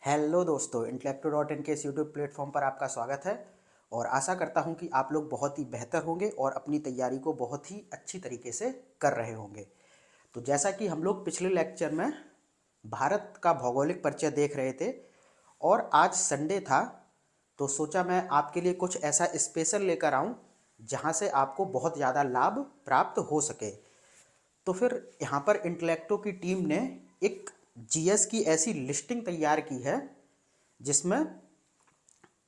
Hello दोस्तों, इंटेलेक्टो.इन के इस यूट्यूब प्लेटफॉर्म पर आपका स्वागत है। और आशा करता हूं कि आप लोग बहुत ही बेहतर होंगे और अपनी तैयारी को बहुत ही अच्छी तरीके से कर रहे होंगे। तो जैसा कि हम लोग पिछले लेक्चर में भारत का भौगोलिक परिचय देख रहे थे और आज संडे था, तो सोचा मैं आपके लिए कुछ ऐसा स्पेशल लेकर आऊं जहां से आपको बहुत ज़्यादा लाभ प्राप्त हो सके। तो फिर यहाँ पर इंटेलेक्टो की टीम ने एक जीएस की ऐसी लिस्टिंग तैयार की है जिसमें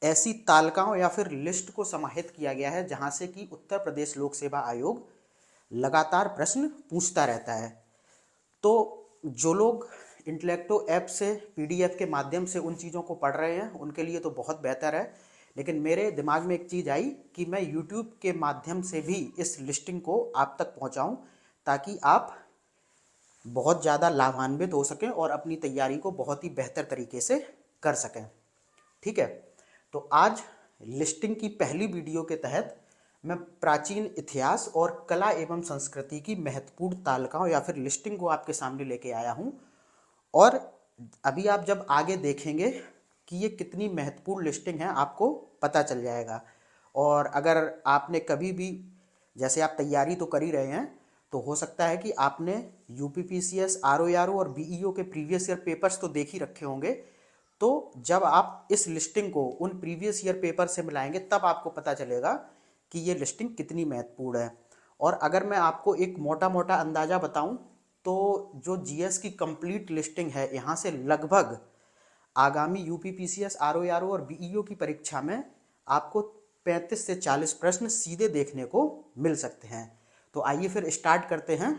ऐसी तालिकाओं या फिर लिस्ट को समाहित किया गया है जहां से कि उत्तर प्रदेश लोक सेवा आयोग लगातार प्रश्न पूछता रहता है। तो जो लोग इंटेलेक्टो ऐप से पीडीएफ के माध्यम से उन चीज़ों को पढ़ रहे हैं उनके लिए तो बहुत बेहतर है, लेकिन मेरे दिमाग में एक चीज़ आई कि मैं यूट्यूब के माध्यम से भी इस लिस्टिंग को आप तक पहुंचाऊं ताकि आप बहुत ज़्यादा लाभान्वित हो सकें और अपनी तैयारी को बहुत ही बेहतर तरीके से कर सकें। ठीक है, तो आज लिस्टिंग की पहली वीडियो के तहत मैं प्राचीन इतिहास और कला एवं संस्कृति की महत्वपूर्ण तालिकाओं या फिर लिस्टिंग को आपके सामने लेके आया हूं। और अभी आप जब आगे देखेंगे कि ये कितनी महत्वपूर्ण लिस्टिंग है आपको पता चल जाएगा। और अगर आपने कभी भी, जैसे आप तैयारी तो कर ही रहे हैं, तो हो सकता है कि आपने यूपीपीसीएस, आरओआरओ और बीईओ के प्रीवियस ईयर पेपर्स तो देख ही रखे होंगे। तो जब आप इस लिस्टिंग को उन प्रीवियस ईयर पेपर से मिलाएंगे तब आपको पता चलेगा कि ये लिस्टिंग कितनी महत्वपूर्ण है। और अगर मैं आपको एक मोटा मोटा अंदाज़ा बताऊं तो जो जीएस की कंप्लीट लिस्टिंग है, यहाँ से लगभग आगामी यूपीपीसीएस, आरओआरओ और बीईओ की परीक्षा में आपको 35 से 40 प्रश्न सीधे देखने को मिल सकते हैं। तो आइए फिर स्टार्ट करते हैं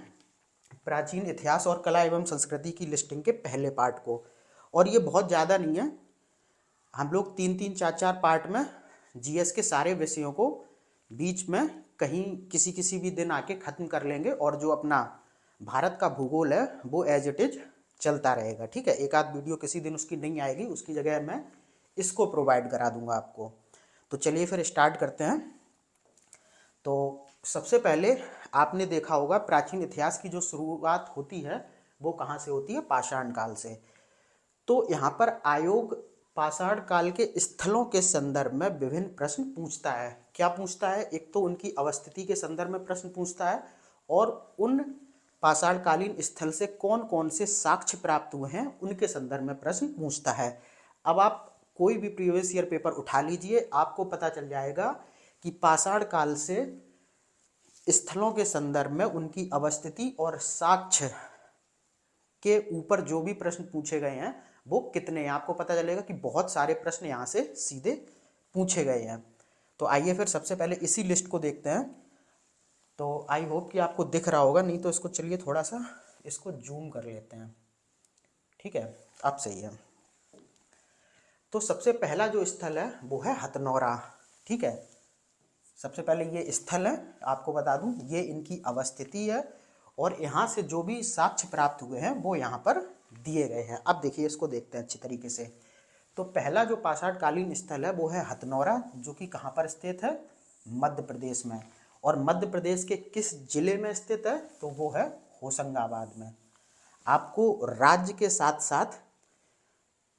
प्राचीन इतिहास और कला एवं संस्कृति की लिस्टिंग के पहले पार्ट को। और ये बहुत ज़्यादा नहीं है, हम लोग 3-3, 4-4 पार्ट में जीएस के सारे विषयों को बीच में कहीं किसी किसी भी दिन आके ख़त्म कर लेंगे और जो अपना भारत का भूगोल है वो एज इट इज चलता रहेगा। ठीक है, एक आध वीडियो किसी दिन उसकी नहीं आएगी, उसकी जगह मैं इसको प्रोवाइड करा दूंगा आपको। तो चलिए फिर स्टार्ट करते हैं। तो सबसे पहले आपने देखा होगा प्राचीन इतिहास की जो शुरुआत होती है वो कहाँ से होती है? पाषाण काल से। तो यहाँ पर आयोग पाषाण काल के स्थलों के संदर्भ में विभिन्न प्रश्न पूछता है। क्या पूछता है? एक तो उनकी अवस्थिति के संदर्भ में प्रश्न पूछता है और उन पाषाणकालीन स्थल से कौन कौन से साक्ष्य प्राप्त हुए हैं उनके संदर्भ में प्रश्न पूछता है। अब आप कोई भी प्रीवियस ईयर पेपर उठा लीजिए, आपको पता चल जाएगा कि पाषाण काल से स्थलों के संदर्भ में उनकी अवस्थिति और साक्ष्य के ऊपर जो भी प्रश्न पूछे गए हैं वो कितने हैं। आपको पता चलेगा कि बहुत सारे प्रश्न यहाँ से सीधे पूछे गए हैं। तो आइए फिर सबसे पहले इसी लिस्ट को देखते हैं। तो आई होप कि आपको दिख रहा होगा, नहीं तो इसको चलिए थोड़ा सा इसको जूम कर लेते हैं। ठीक है, अब सही है। तो सबसे पहला जो स्थल है वो है हथनौरा। ठीक है, सबसे पहले ये स्थल है, आपको बता दूं ये इनकी अवस्थिति है और यहाँ से जो भी साक्ष्य प्राप्त हुए हैं वो यहाँ पर दिए गए हैं। अब देखिए इसको देखते हैं अच्छी तरीके से। तो पहला जो पाषाणकालीन स्थल है वो है हथनौरा, जो कि कहाँ पर स्थित है? मध्य प्रदेश में। और मध्य प्रदेश के किस जिले में स्थित है? तो वो है होशंगाबाद में। आपको राज्य के साथ साथ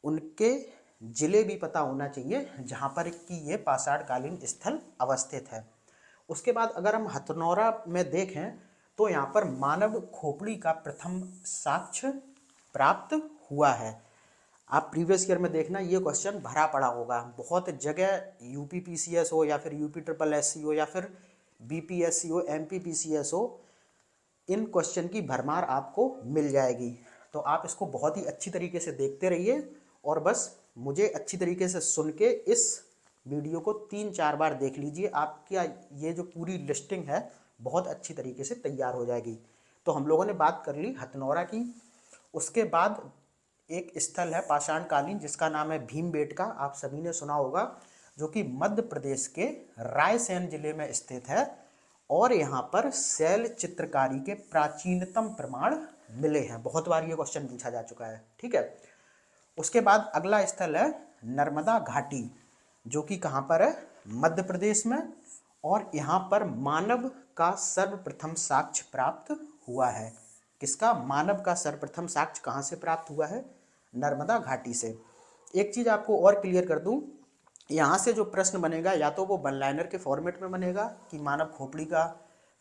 उनके जिले भी पता होना चाहिए जहाँ पर कि ये पाषाणकालीन स्थल अवस्थित है। उसके बाद अगर हम हथनौरा में देखें तो यहाँ पर मानव खोपड़ी का प्रथम साक्ष्य प्राप्त हुआ है। आप प्रीवियस ईयर में देखना, ये क्वेश्चन भरा पड़ा होगा बहुत जगह, यूपीपीसीएस हो या फिर यूपी ट्रिपल एससी हो या फिर बीपीएससी हो, एमपीपीसीएस हो, इन क्वेश्चन की भरमार आपको मिल जाएगी। तो आप इसको बहुत ही अच्छी तरीके से देखते रहिए और बस मुझे अच्छी तरीके से सुन के इस वीडियो को 3-4 बार देख लीजिए। आपका ये जो पूरी लिस्टिंग है बहुत अच्छी तरीके से तैयार हो जाएगी। तो हम लोगों ने बात कर ली हथनौरा की। उसके बाद एक स्थल है पाषाणकालीन जिसका नाम है भीमबेटका, आप सभी ने सुना होगा, जो कि मध्य प्रदेश के रायसेन जिले में स्थित है। और यहाँ पर शैल चित्रकारी के प्राचीनतम प्रमाण मिले हैं। बहुत बार ये क्वेश्चन पूछा जा चुका है। ठीक है, उसके बाद अगला स्थल है नर्मदा घाटी, जो कि कहाँ पर है? मध्य प्रदेश में। और यहाँ पर मानव का सर्वप्रथम साक्ष्य प्राप्त हुआ है। किसका? मानव का सर्वप्रथम साक्ष्य कहाँ से प्राप्त हुआ है? नर्मदा घाटी से। एक चीज़ आपको और क्लियर कर दूं, यहाँ से जो प्रश्न बनेगा या तो वो वन लाइनर के फॉर्मेट में बनेगा कि मानव खोपड़ी का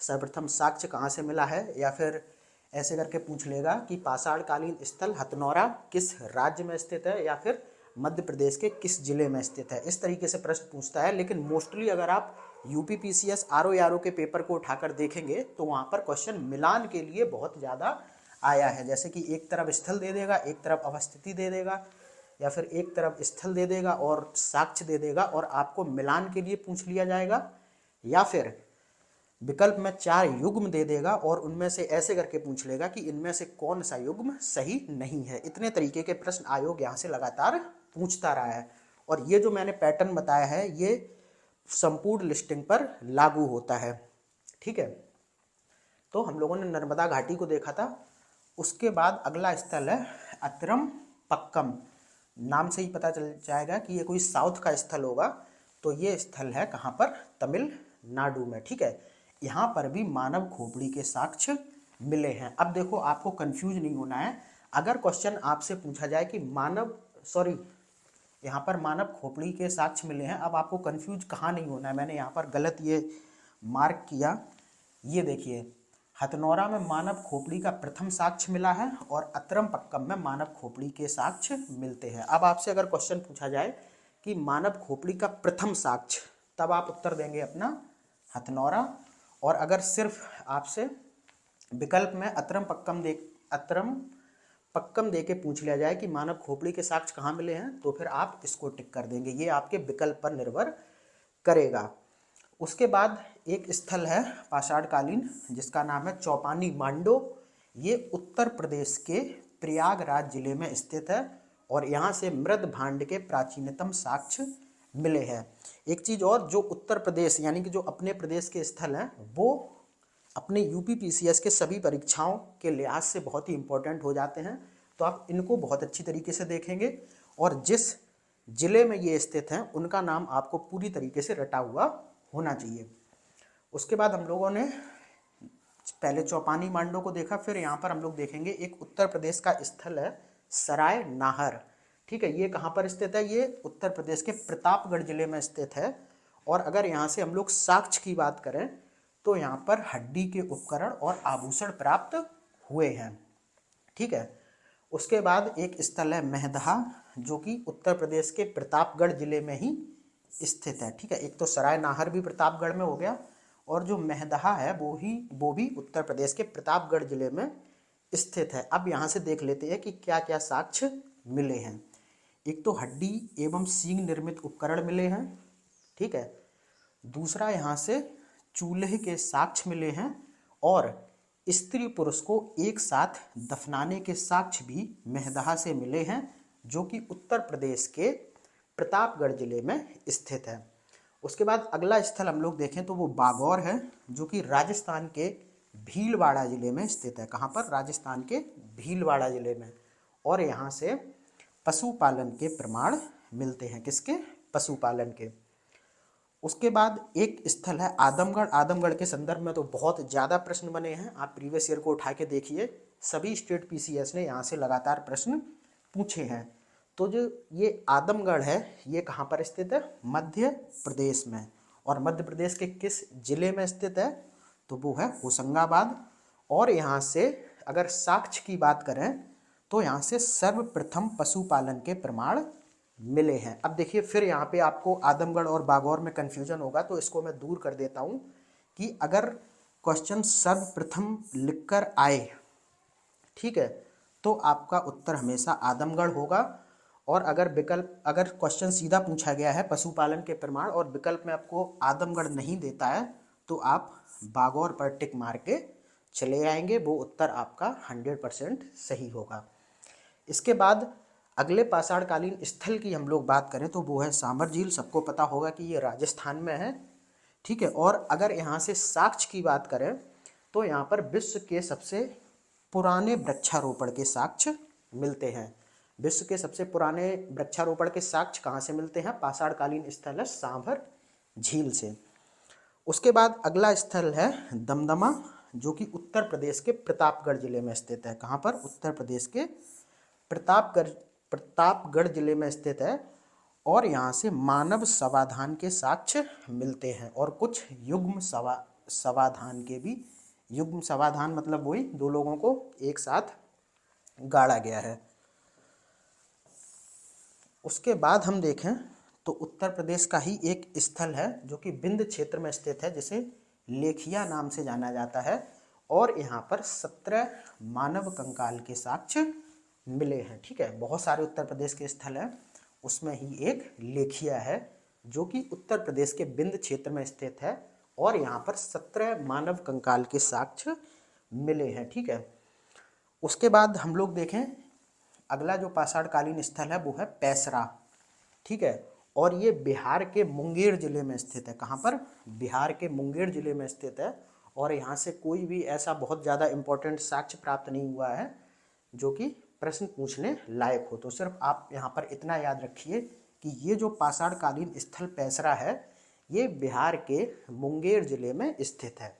सर्वप्रथम साक्ष्य कहाँ से मिला है, या फिर ऐसे करके पूछ लेगा कि पाषाणकालीन स्थल हथनौरा किस राज्य में स्थित है, या फिर मध्य प्रदेश के किस जिले में स्थित है। इस तरीके से प्रश्न पूछता है। लेकिन मोस्टली अगर आप यूपीपीसीएस आरओ के पेपर को उठाकर देखेंगे तो वहाँ पर क्वेश्चन मिलान के लिए बहुत ज़्यादा आया है। जैसे कि एक तरफ स्थल दे देगा, एक तरफ अवस्थिति दे देगा, या फिर एक तरफ स्थल दे देगा और साक्ष्य दे देगा और आपको मिलान के लिए पूछ लिया जाएगा, या फिर विकल्प में 4 युग्म दे देगा और उनमें से ऐसे करके पूछ लेगा कि इनमें से कौन सा युग्म सही नहीं है। इतने तरीके के प्रश्न आयोग यहाँ से लगातार पूछता रहा है। और ये जो मैंने पैटर्न बताया है ये संपूर्ण लिस्टिंग पर लागू होता है। ठीक है, तो हम लोगों ने नर्मदा घाटी को देखा था। उसके बाद अगला स्थल है अतरम पक्कम। नाम से ही पता चल जाएगा कि ये कोई साउथ का स्थल होगा। तो ये स्थल है कहाँ पर, तमिलनाडु में। ठीक है, यहाँ पर भी मानव खोपड़ी के साक्ष्य मिले हैं। अब देखो, आपको कंफ्यूज नहीं होना है। अगर क्वेश्चन आपसे पूछा जाए कि यहाँ पर मानव खोपड़ी के साक्ष्य मिले हैं, अब आपको कंफ्यूज कहाँ नहीं होना है। मैंने यहाँ पर गलत ये मार्क किया, ये देखिए, हथनौरा में मानव खोपड़ी का प्रथम साक्ष्य मिला है और अतरम पक्कम में मानव खोपड़ी के साक्ष्य मिलते हैं। अब आपसे अगर क्वेश्चन पूछा जाए कि मानव खोपड़ी का प्रथम साक्ष्य, तब आप उत्तर देंगे अपना हथनौरा। और अगर सिर्फ आपसे विकल्प में अतरम पक्कम दे के पूछ लिया जाए कि मानव खोपड़ी के साक्ष्य कहाँ मिले हैं, तो फिर आप इसको टिक कर देंगे। ये आपके विकल्प पर निर्भर करेगा। उसके बाद एक स्थल है पाषाणकालीन जिसका नाम है चौपानी मांडो। ये उत्तर प्रदेश के प्रयागराज जिले में स्थित है और यहाँ से मृद भांड के प्राचीनतम साक्ष्य मिले हैं। एक चीज़ और, जो उत्तर प्रदेश यानी कि जो अपने प्रदेश के स्थल हैं वो अपने यूपीपीसीएस के सभी परीक्षाओं के लिहाज से बहुत ही इंपॉर्टेंट हो जाते हैं। तो आप इनको बहुत अच्छी तरीके से देखेंगे और जिस जिले में ये स्थित हैं उनका नाम आपको पूरी तरीके से रटा हुआ होना चाहिए। उसके बाद हम लोगों ने पहले चौपानी मांडो को देखा, फिर यहाँ पर हम लोग देखेंगे एक उत्तर प्रदेश का स्थल है सराय नाहर। ठीक है, ये कहाँ पर स्थित है, ये उत्तर प्रदेश के प्रतापगढ़ जिले में स्थित है। और अगर यहाँ से हम लोग साक्ष्य की बात करें तो यहाँ पर हड्डी के उपकरण और आभूषण प्राप्त हुए हैं। ठीक है, उसके बाद एक स्थल है मेहदहा जो कि उत्तर प्रदेश के प्रतापगढ़ जिले में ही स्थित है। ठीक है, एक तो सराय नाहर भी प्रतापगढ़ में हो गया और जो मेहदहा है वो भी उत्तर प्रदेश के प्रतापगढ़ जिले में स्थित है। अब यहाँ से देख लेते हैं कि क्या क्या साक्ष्य मिले हैं। एक तो हड्डी एवं सींग निर्मित उपकरण मिले हैं। ठीक है, दूसरा यहाँ से चूल्हे के साक्ष्य मिले हैं और स्त्री पुरुष को एक साथ दफनाने के साक्ष्य भी मेहदहा से मिले हैं जो कि उत्तर प्रदेश के प्रतापगढ़ जिले में स्थित है। उसके बाद अगला स्थल हम लोग देखें तो वो बागौर है जो कि राजस्थान के भीलवाड़ा जिले में स्थित है। कहाँ पर, राजस्थान के भीलवाड़ा जिले में। और यहाँ से पशुपालन के प्रमाण मिलते हैं, किसके, पशुपालन के। उसके बाद एक स्थल है आदमगढ़। आदमगढ़ के संदर्भ में तो बहुत ज़्यादा प्रश्न बने हैं, आप प्रीवियस ईयर को उठा के देखिए, सभी स्टेट पीसीएस ने यहाँ से लगातार प्रश्न पूछे हैं। तो जो ये आदमगढ़ है ये कहाँ पर स्थित है, मध्य प्रदेश में। और मध्य प्रदेश के किस जिले में स्थित है, तो वो है होशंगाबाद। और यहाँ से अगर साक्ष्य की बात करें तो यहाँ से सर्वप्रथम पशुपालन के प्रमाण मिले हैं। अब देखिए, फिर यहाँ पे आपको आदमगढ़ और बागौर में कन्फ्यूजन होगा तो इसको मैं दूर कर देता हूँ कि अगर क्वेश्चन सर्वप्रथम लिखकर आए, ठीक है, तो आपका उत्तर हमेशा आदमगढ़ होगा। और अगर क्वेश्चन सीधा पूछा गया है पशुपालन के प्रमाण और विकल्प में आपको आदमगढ़ नहीं देता है तो आप बागौर पर टिक मार के चले आएंगे, वो उत्तर आपका 100% सही होगा। इसके बाद अगले पाषाणकालीन स्थल की हम लोग बात करें तो वो है सांभर झील। सबको पता होगा कि ये राजस्थान में है। ठीक है, और अगर यहाँ से साक्ष्य की बात करें तो यहाँ पर विश्व के सबसे पुराने वृक्षारोपण के साक्ष्य मिलते हैं। विश्व के सबसे पुराने वृक्षारोपण के साक्ष्य कहाँ से मिलते हैं, पाषाणकालीन स्थल है सांभर झील से। उसके बाद अगला स्थल है दमदमा जो कि उत्तर प्रदेश के प्रतापगढ़ जिले में स्थित है। कहाँ पर, उत्तर प्रदेश के प्रतापगढ़ प्रतापगढ़ जिले में स्थित है और यहाँ से मानव समाधान के साक्ष्य मिलते हैं और कुछ युग्म समाधान के भी। युग्म समाधान मतलब वही दो लोगों को एक साथ गाड़ा गया है। उसके बाद हम देखें तो उत्तर प्रदेश का ही एक स्थल है जो कि विंध्य क्षेत्र में स्थित है, जिसे लेखिया नाम से जाना जाता है और यहाँ पर 17 मानव कंकाल के साक्ष्य मिले हैं। ठीक है, बहुत सारे उत्तर प्रदेश के स्थल हैं, उसमें ही एक लेखिया है जो कि उत्तर प्रदेश के विंध्य क्षेत्र में स्थित है और यहाँ पर 17 मानव कंकाल के साक्ष्य मिले हैं। ठीक है, उसके बाद हम लोग देखें अगला जो पाषाणकालीन स्थल है वो है पैसरा। ठीक है, और ये बिहार के मुंगेर जिले में स्थित है। कहाँ पर? बिहार के मुंगेर जिले में स्थित है और यहाँ से कोई भी ऐसा बहुत ज़्यादा इम्पोर्टेंट साक्ष्य प्राप्त नहीं हुआ है जो कि प्रश्न पूछने लायक हो। तो सिर्फ आप यहाँ पर इतना याद रखिए कि ये जो पाषाणकालीन स्थल पैसरा है ये बिहार के मुंगेर जिले में स्थित है।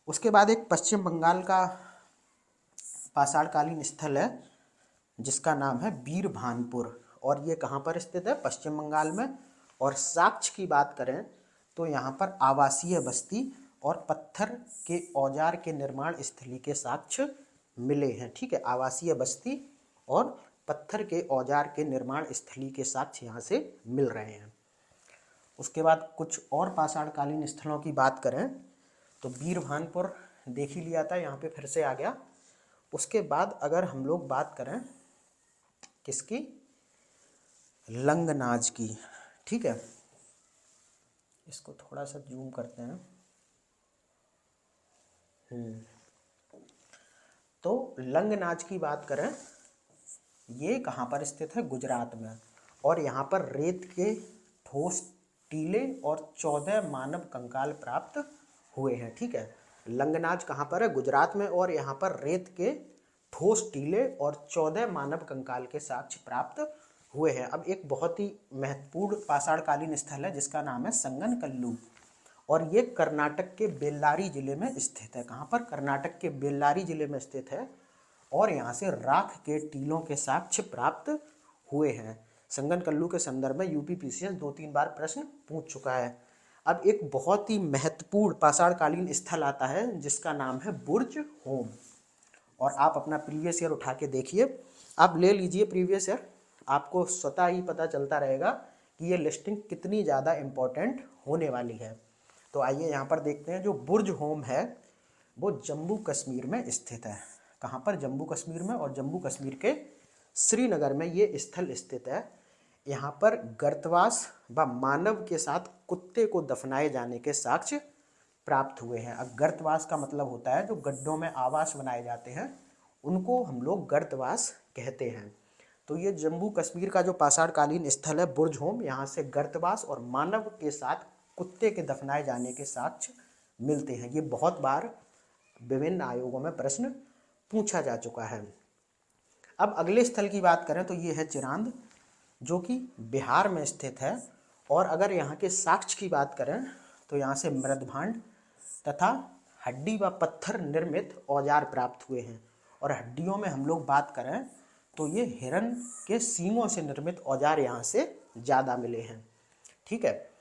उसके बाद एक पश्चिम बंगाल का पाषाणकालीन स्थल है जिसका नाम है वीरभानपुर और ये कहाँ पर स्थित है? पश्चिम बंगाल में। और साक्ष्य की बात करें तो यहाँ पर आवासीय बस्ती और पत्थर के औजार के निर्माण स्थली के साक्ष्य मिले हैं। ठीक है, आवासीय बस्ती और पत्थर के औजार के निर्माण स्थली के साक्ष्य यहाँ से मिल रहे हैं। उसके बाद कुछ और पाषाणकालीन स्थलों की बात करें तो वीरभानपुर देख ही लिया था, यहाँ पे फिर से आ गया। उसके बाद अगर हम लोग बात करें किसकी? लंगनाज की। ठीक है, इसको थोड़ा सा जूम करते हैं। तो लंगनाज की बात करें, ये कहाँ पर स्थित है? गुजरात में। और यहाँ पर रेत के ठोस टीले और 14 मानव कंकाल प्राप्त हुए हैं। ठीक है, लंगनाज कहाँ पर है? गुजरात में। और यहाँ पर रेत के ठोस टीले और 14 मानव कंकाल के साक्ष्य प्राप्त हुए हैं। अब एक बहुत ही महत्वपूर्ण पाषाणकालीन स्थल है जिसका नाम है संगनकल्लू और ये कर्नाटक के बेल्लारी जिले में स्थित है। कहाँ पर? कर्नाटक के बेल्लारी जिले में स्थित है और यहाँ से राख के टीलों के साक्ष्य प्राप्त हुए हैं। संगनकल्लू के संदर्भ में यूपीपीसीएस 2-3 बार प्रश्न पूछ चुका है। अब एक बहुत ही महत्वपूर्ण पाषाणकालीन स्थल आता है जिसका नाम है बुर्ज होम और आप अपना प्रीवियस ईयर उठा के देखिए। आप ले लीजिए प्रीवियस ईयर, आपको स्वतः ही पता चलता रहेगा कि ये लिस्टिंग कितनी ज़्यादा इम्पोर्टेंट होने वाली है। तो आइए यहाँ पर देखते हैं। जो बुर्ज होम है वो जम्मू कश्मीर में स्थित है। कहाँ पर? जम्मू कश्मीर में। और जम्मू कश्मीर के श्रीनगर में ये स्थल स्थित है। यहाँ पर गर्तवास व मानव के साथ कुत्ते को दफनाए जाने के साक्ष्य प्राप्त हुए हैं। अब गर्तवास का मतलब होता है जो गड्ढों में आवास बनाए जाते हैं उनको हम लोग गर्तवास कहते हैं। तो ये जम्मू कश्मीर का जो पाषाणकालीन स्थल है बुर्ज होम, यहाँ से गर्तवास और मानव के साथ कुत्ते के दफनाए जाने के साक्ष्य मिलते हैं। ये बहुत बार विभिन्न आयोगों में प्रश्न पूछा जा चुका है। अब अगले स्थल की बात करें तो ये है चिरांद जो कि बिहार में स्थित है और अगर यहाँ के साक्ष्य की बात करें तो यहाँ से मृदभांड तथा हड्डी व पत्थर निर्मित औजार प्राप्त हुए हैं। और हड्डियों में हम लोग बात करें तो ये हिरन के सींगों से निर्मित औजार यहाँ से ज़्यादा मिले हैं। ठीक है,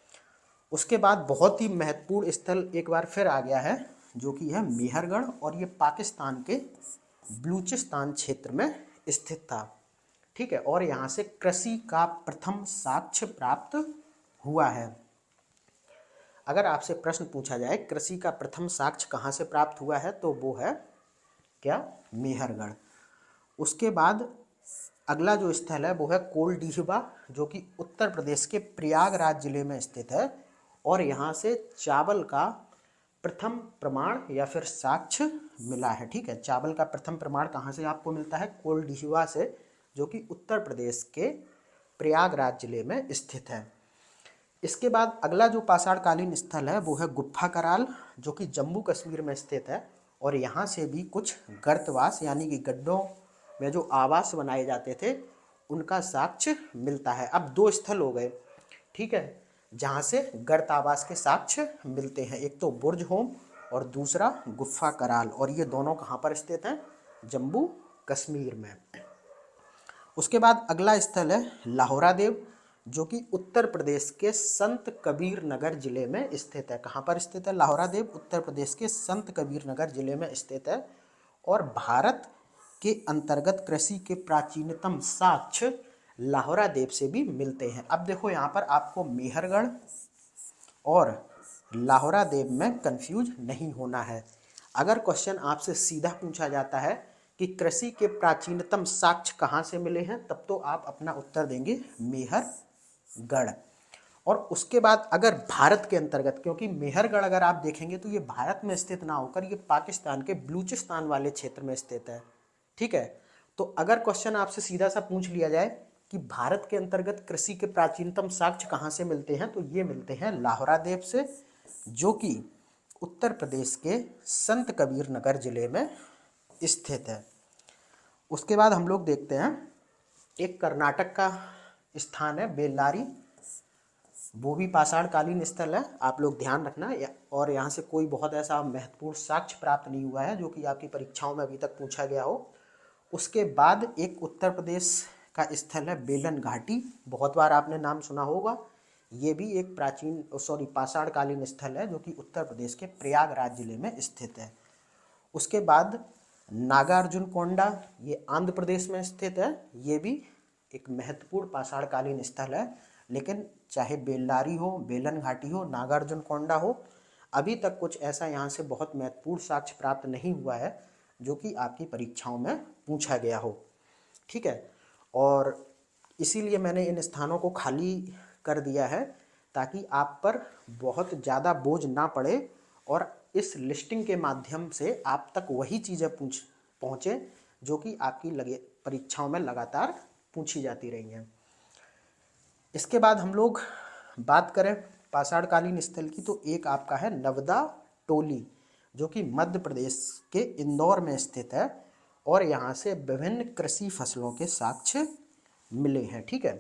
उसके बाद बहुत ही महत्वपूर्ण स्थल एक बार फिर आ गया है जो कि है मेहरगढ़ और ये पाकिस्तान के बलूचिस्तान क्षेत्र में स्थित था। ठीक है, और यहाँ से कृषि का प्रथम साक्ष्य प्राप्त हुआ है। अगर आपसे प्रश्न पूछा जाए कृषि का प्रथम साक्ष्य कहाँ से प्राप्त हुआ है तो वो है क्या? मेहरगढ़। उसके बाद अगला जो स्थल है वो है कोलडीहवा जो कि उत्तर प्रदेश के प्रयागराज जिले में स्थित है और यहाँ से चावल का प्रथम प्रमाण या फिर साक्ष्य मिला है। ठीक है, चावल का प्रथम प्रमाण कहाँ से आपको मिलता है? कोलडीहवा से जो कि उत्तर प्रदेश के प्रयागराज जिले में स्थित है। इसके बाद अगला जो पाषाणकालीन स्थल है वो है गुफा कराल जो कि जम्मू कश्मीर में स्थित है और यहाँ से भी कुछ गर्तवास यानी कि गड्ढों में जो आवास बनाए जाते थे उनका साक्ष्य मिलता है। अब 2 स्थल हो गए, ठीक है, जहाँ से गर्त आवास के साक्ष्य मिलते हैं। एक तो बुर्ज होम और दूसरा गुफा कराल और ये दोनों कहाँ पर स्थित हैं? जम्मू कश्मीर में। उसके बाद अगला स्थल है लाहौरा देव, जो कि उत्तर प्रदेश के संत कबीर नगर जिले में स्थित है। कहाँ पर स्थित है लाहौरा देव? उत्तर प्रदेश के संत कबीर नगर जिले में स्थित है। और भारत के अंतर्गत कृषि के प्राचीनतम साक्ष्य लाहौरा देव से भी मिलते हैं। अब देखो यहाँ पर आपको मेहरगढ़ और लाहौरा देव में कंफ्यूज नहीं होना है। अगर क्वेश्चन आपसे सीधा पूछा जाता है कि कृषि के प्राचीनतम साक्ष्य कहाँ से मिले हैं, तब तो आप अपना उत्तर देंगे मेहरगढ़। और उसके बाद अगर भारत के अंतर्गत, क्योंकि मेहरगढ़ अगर आप देखेंगे तो ये भारत में स्थित ना होकर ये पाकिस्तान के बलूचिस्तान वाले क्षेत्र में स्थित है, ठीक है। तो अगर क्वेश्चन आपसे सीधा सा पूछ लिया जाए कि भारत के अंतर्गत कृषि के प्राचीनतम साक्ष्य कहाँ से मिलते हैं, तो ये मिलते हैं लाहौरा देव से, जो कि उत्तर प्रदेश के संत कबीर नगर जिले में स्थित है। उसके बाद हम लोग देखते हैं एक कर्नाटक का स्थान है बेल्लारी, वो भी पाषाण कालीन स्थल है, आप लोग ध्यान रखना। और यहाँ से कोई बहुत ऐसा महत्वपूर्ण साक्ष्य प्राप्त नहीं हुआ है जो कि आपकी परीक्षाओं में अभी तक पूछा गया हो। उसके बाद एक उत्तर प्रदेश का स्थल है बेलन घाटी, बहुत बार आपने नाम सुना होगा। ये भी एक पाषाण कालीन स्थल है जो कि उत्तर प्रदेश के प्रयागराज जिले में स्थित है। उसके बाद नागार्जुन कोंडा, ये आंध्र प्रदेश में स्थित है। ये भी एक महत्वपूर्ण पाषाण कालीन स्थल है। लेकिन चाहे बेल्लारी हो, बेलन घाटी हो, नागार्जुन कोंडा हो, अभी तक कुछ ऐसा यहाँ से बहुत महत्वपूर्ण साक्ष्य प्राप्त नहीं हुआ है जो कि आपकी परीक्षाओं में पूछा गया हो, ठीक है। और इसीलिए मैंने इन स्थानों को खाली कर दिया है ताकि आप पर बहुत ज़्यादा बोझ ना पड़े और इस लिस्टिंग के माध्यम से आप तक वही चीज़ें पहुँचे जो कि आपकी परीक्षाओं में लगातार पूछी जाती रही हैं। इसके बाद हम लोग बात करें पाषाणकालीन स्थल की, तो एक आपका है नवदा टोली, जो कि मध्य प्रदेश के इंदौर में स्थित है और यहाँ से विभिन्न कृषि फसलों के साक्ष्य मिले हैं, ठीक है।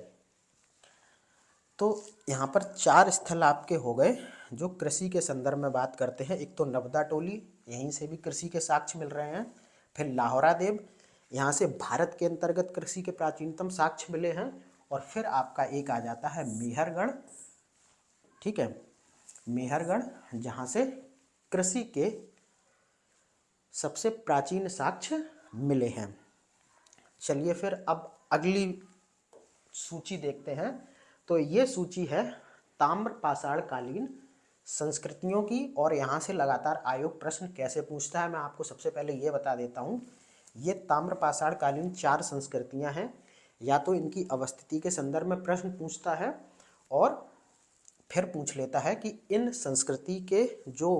तो यहाँ पर 4 स्थल आपके हो गए जो कृषि के संदर्भ में बात करते हैं। एक तो नवदा टोली, यहीं से भी कृषि के साक्ष्य मिल रहे हैं। फिर लाहौरा देव, यहाँ से भारत के अंतर्गत कृषि के प्राचीनतम साक्ष्य मिले हैं। और फिर आपका एक आ जाता है मेहरगढ़, ठीक है, मेहरगढ़, जहाँ से कृषि के सबसे प्राचीन साक्ष्य मिले हैं। चलिए फिर अब अगली सूची देखते हैं। तो ये सूची है ताम्र पाषाण कालीन संस्कृतियों की, और यहाँ से लगातार आयोग प्रश्न कैसे पूछता है मैं आपको सबसे पहले ये बता देता हूँ। ये ताम्र पाषाण कालीन 4 संस्कृतियाँ हैं। या तो इनकी अवस्थिति के संदर्भ में प्रश्न पूछता है और फिर पूछ लेता है कि इन संस्कृति के जो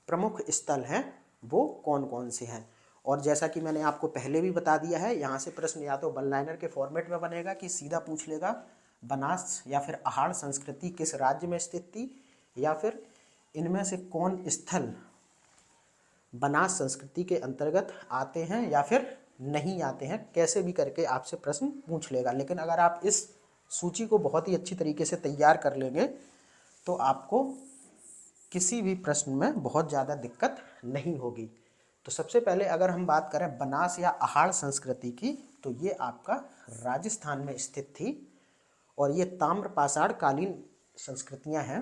प्रमुख स्थल हैं वो कौन कौन से हैं। और जैसा कि मैंने आपको पहले भी बता दिया है, यहाँ से प्रश्न या तो वन लाइनर के फॉर्मेट में बनेगा कि सीधा पूछ लेगा बनास या फिर अहाड़ संस्कृति किस राज्य में स्थित थी, या फिर इनमें से कौन स्थल बनास संस्कृति के अंतर्गत आते हैं या फिर नहीं आते हैं, कैसे भी करके आपसे प्रश्न पूछ लेगा। लेकिन अगर आप इस सूची को बहुत ही अच्छी तरीके से तैयार कर लेंगे तो आपको किसी भी प्रश्न में बहुत ज़्यादा दिक्कत नहीं होगी। तो सबसे पहले अगर हम बात करें बनास या अहाड़ संस्कृति की, तो ये आपका राजस्थान में स्थित थी और ये ताम्र पाषाण कालीन संस्कृतियां हैं,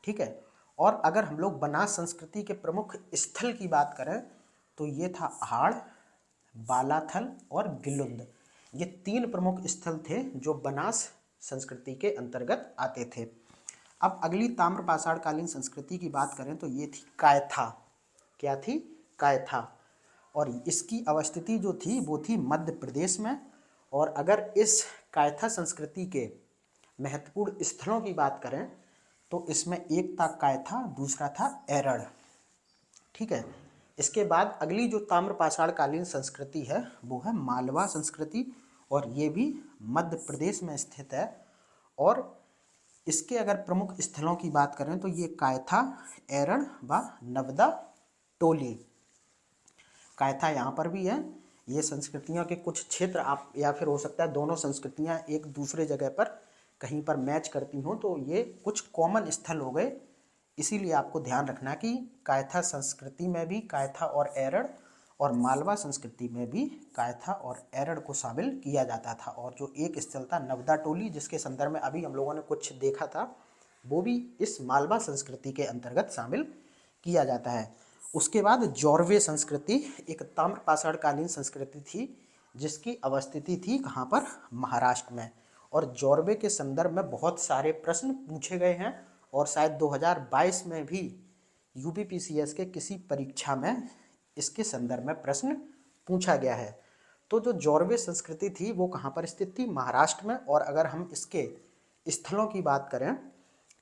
ठीक है। और अगर हम लोग बनास संस्कृति के प्रमुख स्थल की बात करें तो ये था अहाड़, बालाथल और गिलुंद। ये 3 प्रमुख स्थल थे जो बनास संस्कृति के अंतर्गत आते थे। अब अगली ताम्र पाषाण कालीन संस्कृति की बात करें तो ये थी कायथा। क्या थी? कायथा। और इसकी अवस्थिति जो थी वो थी मध्य प्रदेश में। और अगर इस कायथा संस्कृति के महत्वपूर्ण स्थलों की बात करें तो इसमें एक था कायथा, दूसरा था एरड़, ठीक है। इसके बाद अगली जो ताम्र पाषाण कालीन संस्कृति है वो है मालवा संस्कृति, और ये भी मध्य प्रदेश में स्थित है। और इसके अगर प्रमुख स्थलों की बात करें तो ये कायथा, एरड़ व नवदा टोली। कायथा यहाँ पर भी है। ये संस्कृतियों के कुछ क्षेत्र आप, या फिर हो सकता है दोनों संस्कृतियाँ एक दूसरे जगह पर कहीं पर मैच करती हों, तो ये कुछ कॉमन स्थल हो गए। इसीलिए आपको ध्यान रखना कि कायथा संस्कृति में भी कायथा और एरड़, और मालवा संस्कृति में भी कायथा और एरड़ को शामिल किया जाता था। और जो एक स्थल था नवदा टोली, जिसके संदर्भ में अभी हम लोगों ने कुछ देखा था, वो भी इस मालवा संस्कृति के अंतर्गत शामिल किया जाता है। उसके बाद जौरवे संस्कृति एक ताम्र पाषाणकालीन संस्कृति थी, जिसकी अवस्थिति थी कहाँ पर, महाराष्ट्र में। और जौरवे के संदर्भ में बहुत सारे प्रश्न पूछे गए हैं और शायद 2022 में भी यूपीपीसीएस के किसी परीक्षा में इसके संदर्भ में प्रश्न पूछा गया है। तो जो जौरवे संस्कृति थी वो कहाँ पर स्थित थी, महाराष्ट्र में। और अगर हम इसके स्थलों की बात करें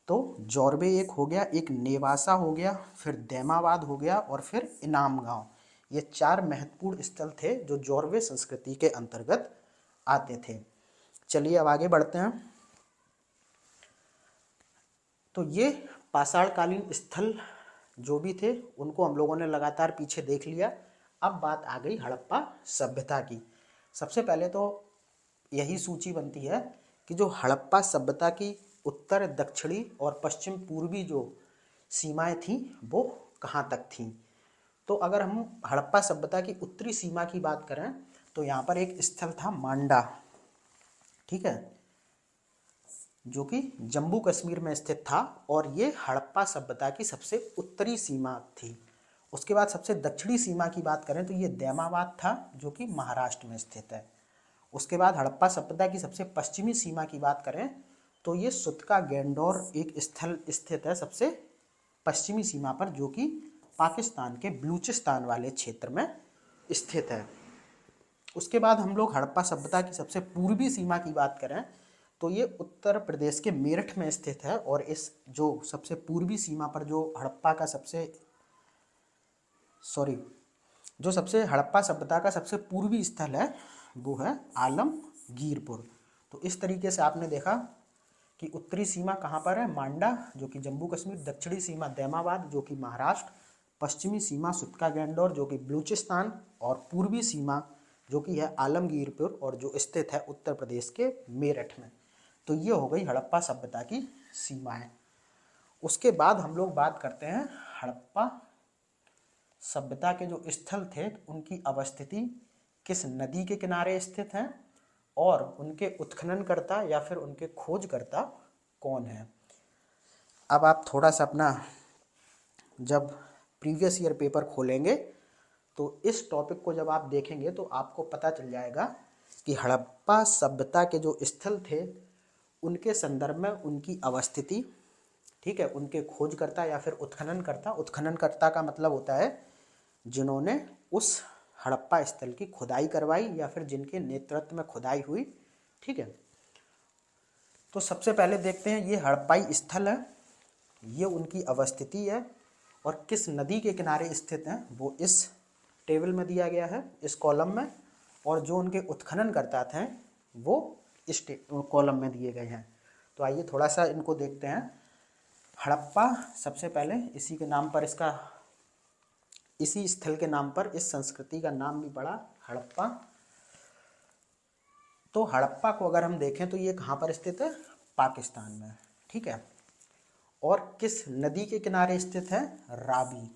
तो जौरवे एक हो गया, एक नेवासा हो गया, फिर दैमाबाद हो गया और फिर इनाम गांव। ये 4 महत्वपूर्ण स्थल थे जो जौरवे संस्कृति के अंतर्गत आते थे। चलिए अब आगे बढ़ते हैं। तो ये पाषाणकालीन स्थल जो भी थे उनको हम लोगों ने लगातार पीछे देख लिया। अब बात आ गई हड़प्पा सभ्यता की। सबसे पहले तो यही सूची बनती है कि जो हड़प्पा सभ्यता की उत्तर, दक्षिणी और पश्चिम पूर्वी जो सीमाएं थीं वो कहाँ तक थीं। तो अगर हम हड़प्पा सभ्यता की उत्तरी सीमा की बात करें तो यहाँ पर एक स्थल था मांडा, ठीक है, जो कि जम्मू कश्मीर में स्थित था और ये हड़प्पा सभ्यता की सबसे उत्तरी सीमा थी। उसके बाद सबसे दक्षिणी सीमा की बात करें तो ये दैमाबाद था, जो कि महाराष्ट्र में स्थित है। उसके बाद हड़प्पा सभ्यता की सबसे पश्चिमी सीमा की बात करें तो ये सुतका गैंडोर एक स्थल स्थित है सबसे पश्चिमी सीमा पर, जो कि पाकिस्तान के बलूचिस्तान वाले क्षेत्र में स्थित है। उसके बाद हम लोग हड़प्पा सभ्यता की सबसे पूर्वी सीमा की बात करें तो ये उत्तर प्रदेश के मेरठ में स्थित है। और इस जो सबसे पूर्वी सीमा पर जो हड़प्पा का हड़प्पा सभ्यता का सबसे पूर्वी स्थल है वो है आलमगीरपुर। तो इस तरीके से आपने देखा कि उत्तरी सीमा कहाँ पर है, मांडा जो कि जम्मू कश्मीर, दक्षिणी सीमा दैमाबाद जो कि महाराष्ट्र, पश्चिमी सीमा सुतका गैंडोर जो कि बलूचिस्तान, और पूर्वी सीमा जो कि है आलमगीरपुर और जो स्थित है उत्तर प्रदेश के मेरठ में। तो ये हो गई हड़प्पा सभ्यता की सीमाएं। उसके बाद हम लोग बात करते हैं हड़प्पा सभ्यता के जो स्थल थे उनकी अवस्थिति किस नदी के किनारे स्थित हैं और उनके उत्खननकर्ता या फिर उनके खोजकर्ता कौन है। अब आप थोड़ा सा अपना जब प्रीवियस ईयर पेपर खोलेंगे तो इस टॉपिक को जब आप देखेंगे तो आपको पता चल जाएगा कि हड़प्पा सभ्यता के जो स्थल थे उनके संदर्भ में उनकी अवस्थिति, ठीक है, उनके खोजकर्ता या फिर उत्खननकर्ता। उत्खननकर्ता का मतलब होता है जिन्होंने उस हड़प्पा स्थल की खुदाई करवाई या फिर जिनके नेतृत्व में खुदाई हुई, ठीक है। तो सबसे पहले देखते हैं ये हड़प्पाई स्थल है, ये उनकी अवस्थिति है और किस नदी के किनारे स्थित हैं वो इस टेबल में दिया गया है, इस कॉलम में। और जो उनके उत्खननकर्ता थे वो इस कॉलम में दिए गए हैं। तो आइए थोड़ा सा इनको देखते हैं। हड़प्पा सबसे पहले इसी के नाम पर इसी स्थल के नाम पर इस संस्कृति का नाम भी पड़ा हड़प्पा। तो हड़प्पा को अगर हम देखें तो ये कहाँ पर स्थित है, पाकिस्तान में, ठीक है। और किस नदी के किनारे स्थित है, रावी।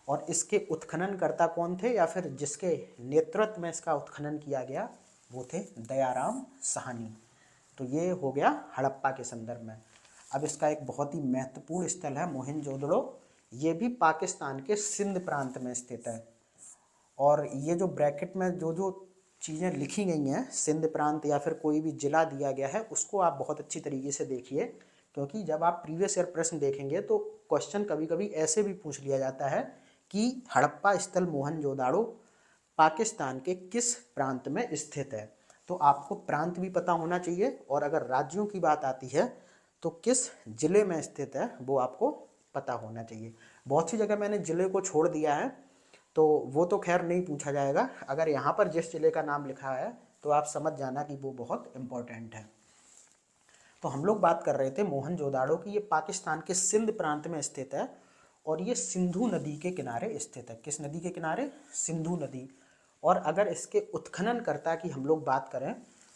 और इसके उत्खननकर्ता कौन थे या फिर जिसके नेतृत्व में इसका उत्खनन किया गया वो थे दयाराम साहनी। तो ये हो गया हड़प्पा के संदर्भ में। अब इसका एक बहुत ही महत्वपूर्ण स्थल है मोहनजोदड़ो, ये भी पाकिस्तान के सिंध प्रांत में स्थित है। और ये जो ब्रैकेट में जो जो चीज़ें लिखी गई हैं, सिंध प्रांत या फिर कोई भी जिला दिया गया है, उसको आप बहुत अच्छी तरीके से देखिए, क्योंकि जब आप प्रीवियस ईयर प्रश्न देखेंगे तो क्वेश्चन कभी कभी ऐसे भी पूछ लिया जाता है कि हड़प्पा स्थल मोहनजोदाड़ो पाकिस्तान के किस प्रांत में स्थित है। तो आपको प्रांत भी पता होना चाहिए और अगर राज्यों की बात आती है तो किस जिले में स्थित है वो आपको पता होना चाहिए। बहुत सी जगह मैंने जिले को छोड़ दिया है तो वो तो खैर नहीं पूछा जाएगा। अगर यहाँ पर जिस जिले का नाम लिखा है तो आप समझ जाना कि वो बहुत इम्पोर्टेंट है। तो हम लोग बात कर रहे थे मोहनजोदाड़ो की, ये पाकिस्तान के सिंध प्रांत में स्थित है और ये सिंधु नदी के किनारे स्थित है। किस नदी के किनारे, सिंधु नदी। और अगर इसके उत्खननकर्ता की हम लोग बात करें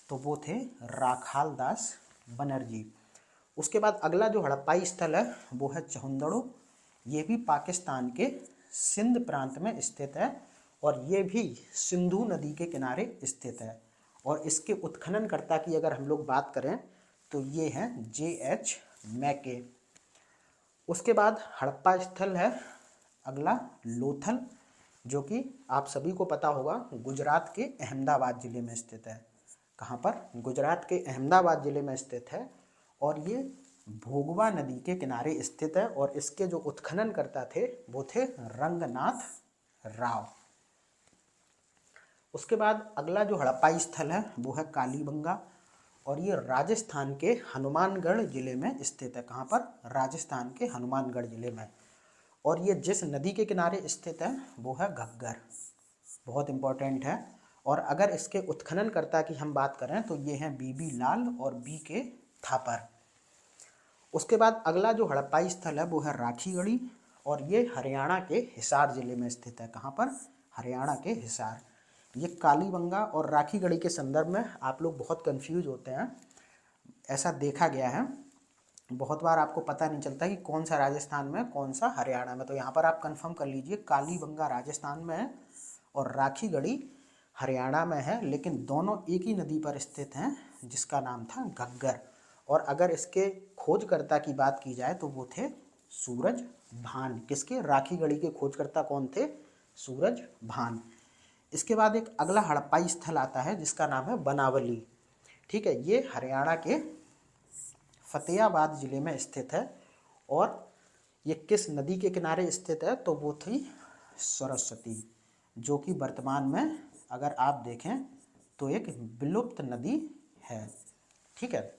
तो वो थे राखाल दास बनर्जी। उसके बाद अगला जो हड़प्पाई स्थल है वो है चहुंदड़ो, ये भी पाकिस्तान के सिंध प्रांत में स्थित है और ये भी सिंधु नदी के किनारे स्थित है। और इसके उत्खननकर्ता की अगर हम लोग बात करें तो ये हैं J.H. मैके। उसके बाद हड़प्पा स्थल है अगला लोथल, जो कि आप सभी को पता होगा गुजरात के अहमदाबाद ज़िले में स्थित है। कहाँ पर? गुजरात के अहमदाबाद ज़िले में स्थित है और ये भोगवा नदी के किनारे स्थित है। और इसके जो उत्खननकर्ता थे वो थे रंगनाथ राव। उसके बाद अगला जो हड़प्पाई स्थल है वो है कालीबंगा और ये राजस्थान के हनुमानगढ़ जिले में स्थित है। कहाँ पर? राजस्थान के हनुमानगढ़ जिले में। और ये जिस नदी के किनारे स्थित है वो है घग्गर, बहुत इम्पोर्टेंट है। और अगर इसके उत्खननकर्ता की हम बात करें तो ये हैं बीबी लाल और बी के थापर। उसके बाद अगला जो हड़प्पाई स्थल है वो है राखीगढ़ी और ये हरियाणा के हिसार जिले में स्थित है। कहाँ पर? हरियाणा के हिसार। ये कालीबंगा और राखीगढ़ी के संदर्भ में आप लोग बहुत कंफ्यूज होते हैं, ऐसा देखा गया है। बहुत बार आपको पता नहीं चलता कि कौन सा राजस्थान में कौन सा हरियाणा में। तो यहाँ पर आप कंफर्म कर लीजिए, कालीबंगा राजस्थान में है और राखीगढ़ी हरियाणा में है, लेकिन दोनों एक ही नदी पर स्थित हैं जिसका नाम था घग्गर। और अगर इसके खोजकर्ता की बात की जाए तो वो थे सूरज भान। किसके? राखीगढ़ी के खोजकर्ता कौन थे? सूरज भान। इसके बाद एक अगला हड़प्पाई स्थल आता है जिसका नाम है बनावली। ठीक है, ये हरियाणा के फतेहाबाद जिले में स्थित है। और ये किस नदी के किनारे स्थित है? तो वो थी सरस्वती, जो कि वर्तमान में अगर आप देखें तो एक विलुप्त नदी है। ठीक है।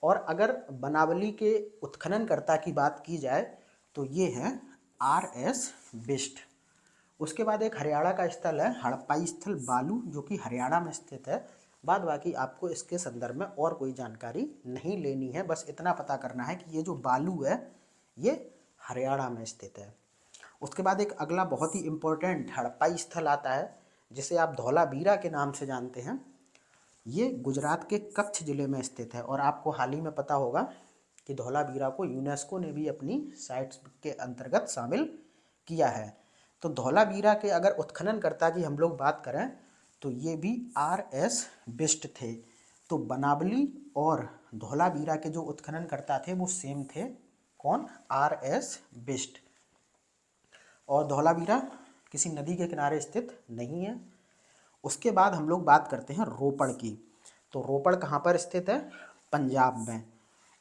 और अगर बनावली के उत्खननकर्ता की बात की जाए तो ये हैं R.S. बिष्ट। उसके बाद एक हरियाणा का स्थल है हड़प्पाई स्थल बालू, जो कि हरियाणा में स्थित है। बाद बाकी आपको इसके संदर्भ में और कोई जानकारी नहीं लेनी है, बस इतना पता करना है कि ये जो बालू है ये हरियाणा में स्थित है। उसके बाद एक अगला बहुत ही इम्पोर्टेंट हड़प्पाई स्थल आता है जिसे आप धौलावीरा के नाम से जानते हैं। ये गुजरात के कच्छ जिले में स्थित है और आपको हाल ही में पता होगा कि धौलावीरा को यूनेस्को ने भी अपनी साइट्स के अंतर्गत शामिल किया है। तो धौलावीरा के अगर उत्खननकर्ता की हम लोग बात करें तो ये भी R.S. बिष्ट थे। तो बनावली और धौलावीरा के जो उत्खननकर्ता थे वो सेम थे। कौन? R.S. बिष्ट। और धौलावीरा किसी नदी के किनारे स्थित नहीं है। उसके बाद हम लोग बात करते हैं रोपड़ की। तो रोपड़ कहाँ पर स्थित है? पंजाब में।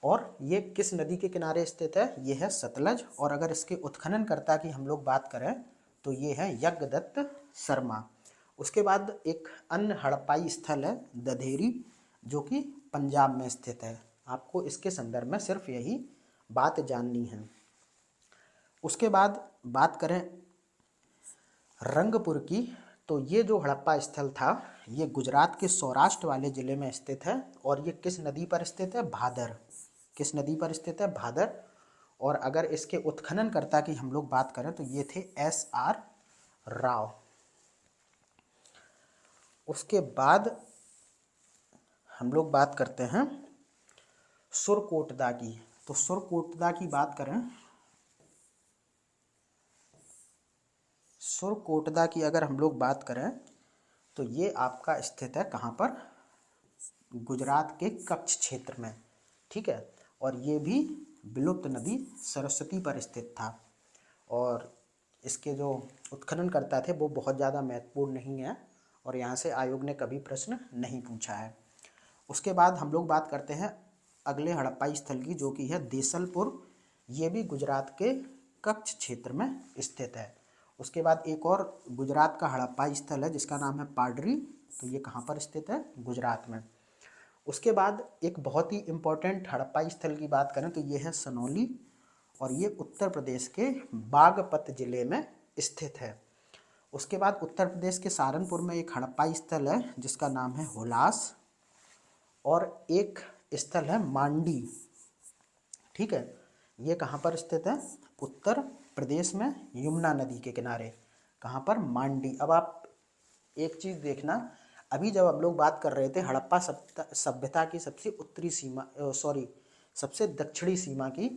और ये किस नदी के किनारे स्थित है? ये है सतलज। और अगर इसके उत्खननकर्ता की हम लोग बात करें तो ये है यज्ञदत्त शर्मा। उसके बाद एक अन्य हड़प्पाई स्थल है दधेरी, जो कि पंजाब में स्थित है। आपको इसके संदर्भ में सिर्फ यही बात जाननी है। उसके बाद बात करें रंगपुर की, तो ये जो हड़प्पा स्थल था ये गुजरात के सौराष्ट्र वाले ज़िले में स्थित है। और ये किस नदी पर स्थित है? भादर। किस नदी पर स्थित है? भादर। और अगर इसके उत्खननकर्ता की हम लोग बात करें तो ये थे S.R. राव। उसके बाद हम लोग बात करते हैं सुरकोटदा की। तो सुरकोटदा की बात करें, सुरकोटदा की अगर हम लोग बात करें तो ये आपका स्थित है कहाँ पर? गुजरात के कच्छ क्षेत्र में। ठीक है। और ये भी विलुप्त नदी सरस्वती पर स्थित था। और इसके जो उत्खननकर्ता थे वो बहुत ज़्यादा महत्वपूर्ण नहीं है और यहाँ से आयोग ने कभी प्रश्न नहीं पूछा है। उसके बाद हम लोग बात करते हैं अगले हड़प्पाई स्थल की, जो कि है देसलपुर। ये भी गुजरात के कच्छ क्षेत्र में स्थित है। उसके बाद एक और गुजरात का हड़प्पाई स्थल है जिसका नाम है पाडरी। तो ये कहाँ पर स्थित है? गुजरात में। उसके बाद एक बहुत ही इम्पोर्टेंट हड़प्पाई स्थल की बात करें तो ये है सनौली और ये उत्तर प्रदेश के बागपत जिले में स्थित है। उसके बाद उत्तर प्रदेश के सहारनपुर में एक हड़प्पाई स्थल है जिसका नाम है हुलास और एक स्थल है मांडी। ठीक है। ये कहाँ पर स्थित है? उत्तर प्रदेश में यमुना नदी के किनारे। कहाँ पर? मांडी। अब आप एक चीज़ देखना, अभी जब हम लोग बात कर रहे थे हड़प्पा सभ्यता की सबसे उत्तरी सीमा सबसे दक्षिणी सीमा की,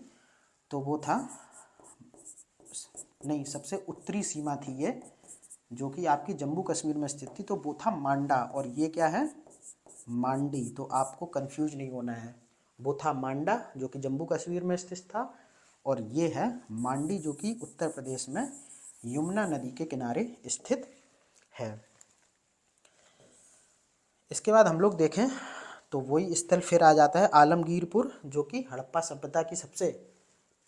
तो वो था नहीं, सबसे उत्तरी सीमा थी ये जो कि आपकी जम्मू कश्मीर में स्थित थी, तो वो था मांडा, और ये क्या है, मांडी। तो आपको कंफ्यूज नहीं होना है, वो था मांडा जो कि जम्मू कश्मीर में स्थित था, और ये है मांडी जो कि उत्तर प्रदेश में यमुना नदी के किनारे स्थित है। इसके बाद हम लोग देखें तो वही स्थल फिर आ जाता है आलमगीरपुर, जो कि हड़प्पा सभ्यता की सबसे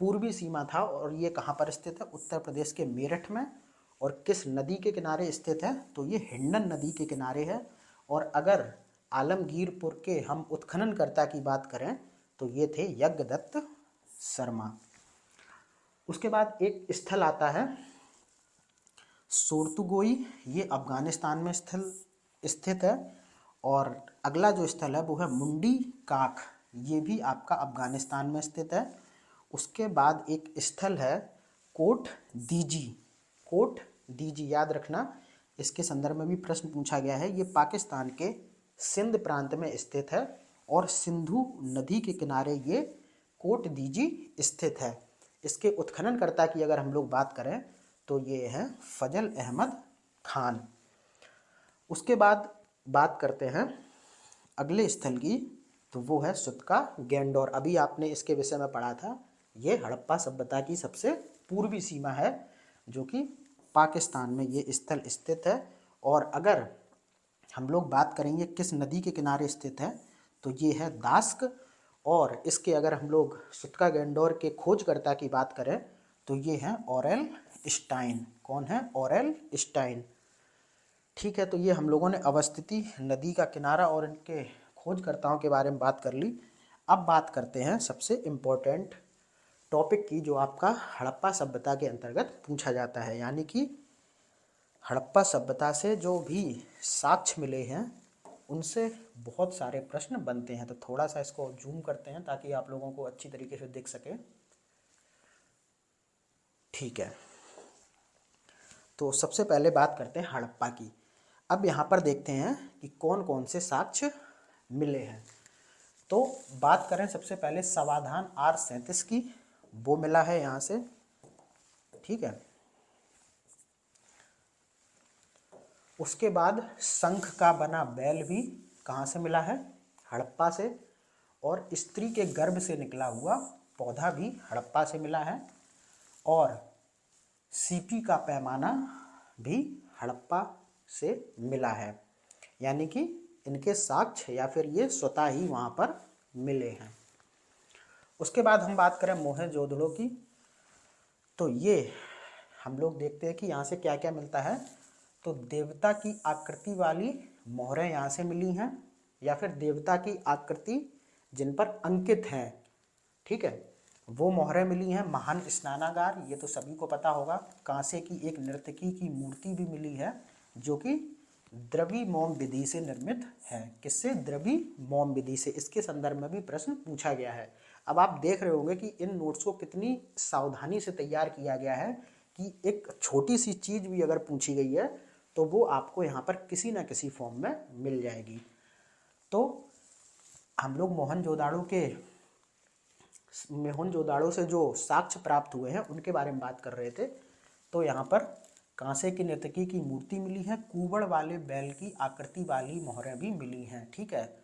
पूर्वी सीमा था, और ये कहाँ पर स्थित है, उत्तर प्रदेश के मेरठ में। और किस नदी के किनारे स्थित है, तो ये हिंडन नदी के किनारे है। और अगर आलमगीरपुर के हम उत्खननकर्ता की बात करें तो ये थे यज्ञदत्त शर्मा। उसके बाद एक स्थल आता है सोर्तुगोई, ये अफगानिस्तान में स्थल स्थित है। और अगला जो स्थल है वो है मुंडी काख, ये भी आपका अफगानिस्तान में स्थित है। उसके बाद एक स्थल है कोट दीजी। कोट दीजी याद रखना, इसके संदर्भ में भी प्रश्न पूछा गया है। ये पाकिस्तान के सिंध प्रांत में स्थित है, और सिंधु नदी के किनारे ये कोट दीजी स्थित है। इसके उत्खननकर्ता की अगर हम लोग बात करें तो ये है फजल अहमद खान। उसके बाद बात करते हैं अगले स्थल की, तो वो है सुतका गैंडोर। अभी आपने इसके विषय में पढ़ा था, ये हड़प्पा सभ्यता की सबसे पूर्वी सीमा है, जो कि पाकिस्तान में ये स्थल स्थित है। और अगर हम लोग बात करेंगे किस नदी के किनारे स्थित है, तो ये है दास्क। और इसके अगर हम लोग सुतका गैंडोर के खोजकर्ता की बात करें तो ये है ऑरेल स्टाइन। कौन है, ऑरेल स्टाइन। ठीक है, तो ये हम लोगों ने अवस्थिति, नदी का किनारा और इनके खोजकर्ताओं के बारे में बात कर ली। अब बात करते हैं सबसे इम्पोर्टेंट टॉपिक की, जो आपका हड़प्पा सभ्यता के अंतर्गत पूछा जाता है, यानी कि हड़प्पा सभ्यता से जो भी साक्ष्य मिले हैं उनसे बहुत सारे प्रश्न बनते हैं। तो थोड़ा सा इसको जूम करते हैं ताकि आप लोगों को अच्छी तरीके से दिख सके। ठीक है, तो सबसे पहले बात करते हैं हड़प्पा की। अब यहाँ पर देखते हैं कि कौन कौन से साक्ष्य मिले हैं। तो बात करें सबसे पहले समाधान R37 की, वो मिला है यहाँ से। ठीक है, उसके बाद शंख का बना बैल भी कहाँ से मिला है, हड़प्पा से। और स्त्री के गर्भ से निकला हुआ पौधा भी हड़प्पा से मिला है। और सीपी का पैमाना भी हड़प्पा से मिला है, यानी कि इनके साक्ष्य या फिर ये स्वतः ही वहाँ पर मिले हैं। उसके बाद हम बात करें मोहनजोदड़ो की, तो ये हम लोग देखते हैं कि यहाँ से क्या क्या मिलता है। तो देवता की आकृति वाली मोहरें यहाँ से मिली हैं, या फिर देवता की आकृति जिन पर अंकित हैं, ठीक है, वो मोहरें मिली हैं। महान स्नानागार, ये तो सभी को पता होगा। कांसे की एक नर्तकी की मूर्ति भी मिली है, जो कि द्रविमोम विधि से निर्मित है। किससे, द्रविमोम विधि से। इसके संदर्भ में भी प्रश्न पूछा गया है। अब आप देख रहे होंगे कि इन नोट्स को कितनी सावधानी से तैयार किया गया है, कि एक छोटी सी चीज़ भी अगर पूछी गई है तो वो आपको यहाँ पर किसी ना किसी फॉर्म में मिल जाएगी। तो हम लोग मोहनजोदाड़ो से जो साक्ष्य प्राप्त हुए हैं उनके बारे में बात कर रहे थे। तो यहाँ पर कांसे की नर्तकी की मूर्ति मिली है, कुवड़ वाले बैल की आकृति वाली मोहरें भी मिली हैं। ठीक है,